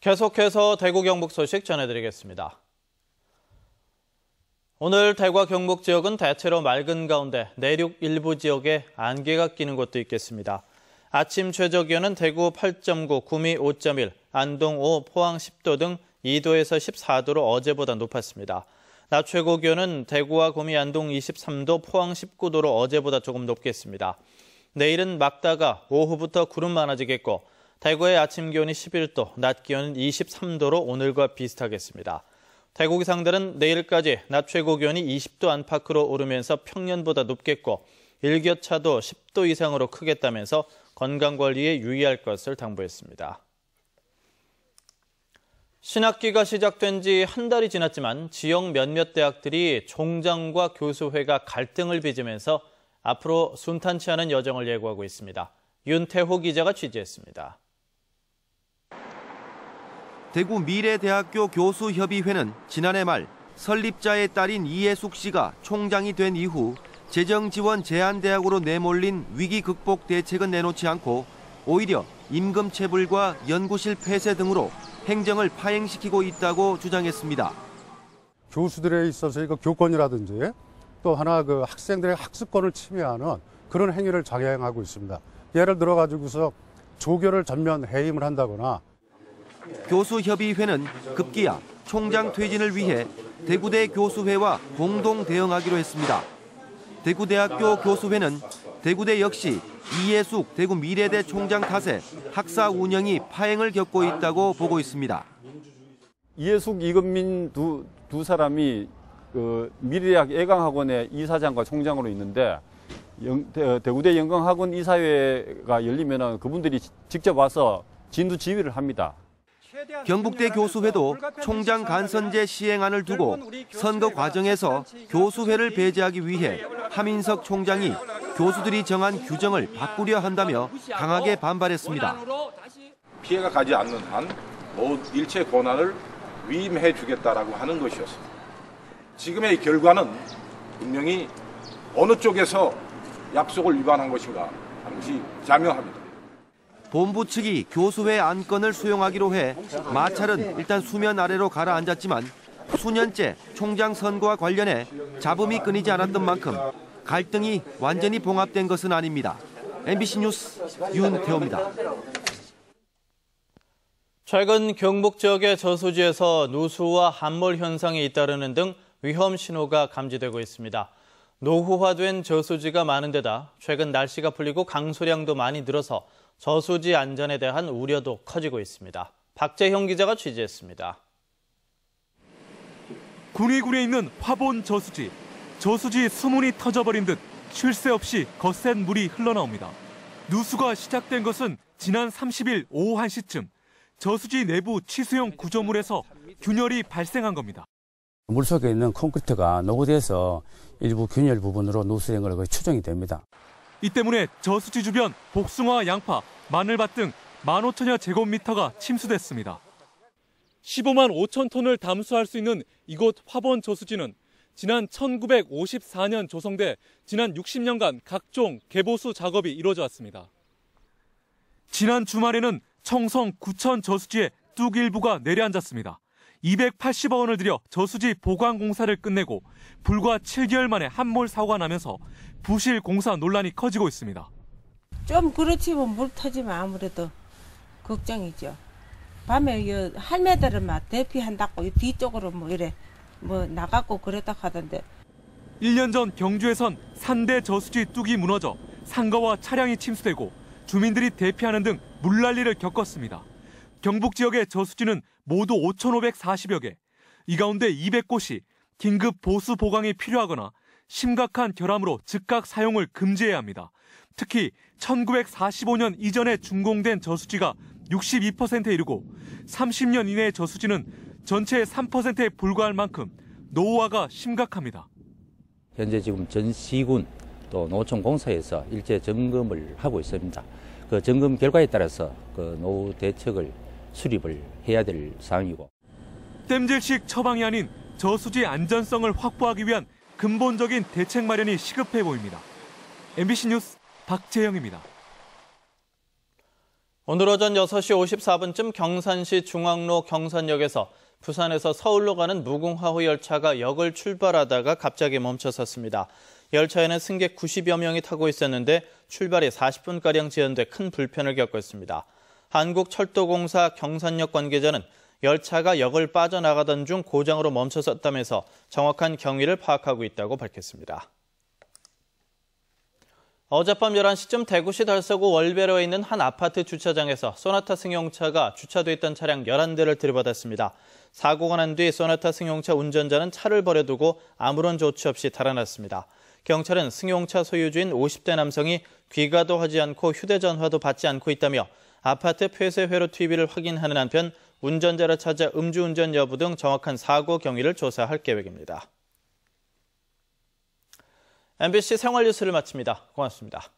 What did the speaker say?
계속해서 대구 경북 소식 전해드리겠습니다. 오늘 대구와 경북 지역은 대체로 맑은 가운데 내륙 일부 지역에 안개가 끼는 곳도 있겠습니다. 아침 최저기온은 대구 8.9, 구미 5.1, 안동 5, 포항 10도 등 2도에서 14도로 어제보다 높았습니다. 낮 최고 기온은 대구와 구미, 안동 23도, 포항 19도로 어제보다 조금 높겠습니다. 내일은 맑다가 오후부터 구름 많아지겠고 대구의 아침 기온이 11도, 낮 기온은 23도로 오늘과 비슷하겠습니다. 대구 기상들은 내일까지 낮 최고 기온이 20도 안팎으로 오르면서 평년보다 높겠고 일교차도 10도 이상으로 크겠다면서 건강관리에 유의할 것을 당부했습니다. 신학기가 시작된 지 한 달이 지났지만 지역 몇몇 대학들이 총장과 교수회가 갈등을 빚으면서 앞으로 순탄치 않은 여정을 예고하고 있습니다. 윤태호 기자가 취재했습니다. 대구 미래대학교 교수협의회는 지난해 말 설립자의 딸인 이해숙 씨가 총장이 된 이후 재정지원 제한대학으로 내몰린 위기 극복 대책은 내놓지 않고 오히려 임금 체불과 연구실 폐쇄 등으로 행정을 파행시키고 있다고 주장했습니다. 교수들에 있어서 이거 교권이라든지 또 하나 학생들의 학습권을 침해하는 그런 행위를 자행하고 있습니다. 예를 들어 가지고서 조교를 전면 해임을 한다거나. 교수협의회는 급기야 총장 퇴진을 위해 대구대 교수회와 공동 대응하기로 했습니다. 대구대학교 교수회는 대구대 역시 이해숙 대구 미래대 총장 탓에 학사 운영이 파행을 겪고 있다고 보고 있습니다. 이해숙, 이건민 두 사람이 미래대학 예강학원의 이사장과 총장으로 있는데 대구대 연강학원 이사회가 열리면 그분들이 직접 와서 진두 지휘를 합니다. 경북대 교수회도 총장 간선제 시행안을 두고 선거 과정에서 교수회를 배제하기 위해 하민석 총장이 교수들이 정한 규정을 바꾸려 한다며 강하게 반발했습니다. 피해가 가지 않는 한 일체 권한을 위임해 주겠다라고 하는 것이었습니다. 지금의 결과는 분명히 어느 쪽에서 약속을 위반한 것인가 하는 것이 자명합니다. 본부 측이 교수회 안건을 수용하기로 해 마찰은 일단 수면 아래로 가라앉았지만 수년째 총장 선거와 관련해 잡음이 끊이지 않았던 만큼 갈등이 완전히 봉합된 것은 아닙니다. MBC 뉴스 윤태호입니다. 최근 경북 지역의 저수지에서 누수와 함몰 현상이 잇따르는 등 위험 신호가 감지되고 있습니다. 노후화된 저수지가 많은 데다 최근 날씨가 풀리고 강수량도 많이 늘어서 저수지 안전에 대한 우려도 커지고 있습니다. 박재형 기자가 취재했습니다. 군위군에 있는 화본 저수지. 저수지 수문이 터져버린 듯 쉴 새 없이 거센 물이 흘러나옵니다. 누수가 시작된 것은 지난 30일 오후 1시쯤 저수지 내부 치수형 구조물에서 균열이 발생한 겁니다. 물속에 있는 콘크리트가 노후돼서 일부 균열 부분으로 누수된 걸로 추정이 됩니다. 이 때문에 저수지 주변 복숭아, 양파, 마늘밭 등 15,000여 제곱미터가 침수됐습니다. 15만 5천 톤을 담수할 수 있는 이곳 화본 저수지는 지난 1954년 조성돼 지난 60년간 각종 개보수 작업이 이루어져 왔습니다. 지난 주말에는 청성 구천 저수지에 뚝 일부가 내려앉았습니다. 280억 원을 들여 저수지 보강 공사를 끝내고 불과 7개월 만에 함몰 사고가 나면서 부실 공사 논란이 커지고 있습니다. 좀 그렇지만 물 터지면 아무래도 걱정이죠. 밤에 할매들은 막 대피한다고 뒤쪽으로 이래 나갔고 그랬다 하던데. 1년 전 경주에선 산대 저수지 뚝이 무너져 상가와 차량이 침수되고 주민들이 대피하는 등 물난리를 겪었습니다. 경북 지역의 저수지는 모두 5,540여 개. 이 가운데 200곳이 긴급 보수 보강이 필요하거나 심각한 결함으로 즉각 사용을 금지해야 합니다. 특히 1945년 이전에 준공된 저수지가 62%에 이르고 30년 이내의 저수지는 전체의 3%에 불과할 만큼 노후화가 심각합니다. 현재 지금 전 시군 또 노총 공사에서 일제 점검을 하고 있습니다. 그 점검 결과에 따라서 그 노후 대책을 수립을 해야 될 사항이고. 땜질식 처방이 아닌 저수지 안전성을 확보하기 위한 근본적인 대책 마련이 시급해 보입니다. MBC 뉴스 박재영입니다. 오늘 오전 6시 54분쯤 경산시 중앙로 경산역에서 부산에서 서울로 가는 무궁화호 열차가 역을 출발하다가 갑자기 멈춰섰습니다. 열차에는 승객 90여 명이 타고 있었는데 출발이 40분가량 지연돼 큰 불편을 겪었습니다. 한국철도공사 경산역 관계자는 열차가 역을 빠져나가던 중 고장으로 멈춰섰다면서 정확한 경위를 파악하고 있다고 밝혔습니다. 어젯밤 11시쯤 대구시 달서구 월배로에 있는 한 아파트 주차장에서 소나타 승용차가 주차돼 있던 차량 11대를 들이받았습니다. 사고가 난 뒤 소나타 승용차 운전자는 차를 버려두고 아무런 조치 없이 달아났습니다. 경찰은 승용차 소유주인 50대 남성이 귀가도 하지 않고 휴대전화도 받지 않고 있다며 아파트 폐쇄 회로 TV를 확인하는 한편 운전자를 찾아 음주운전 여부 등 정확한 사고 경위를 조사할 계획입니다. MBC 생활뉴스를 마칩니다. 고맙습니다.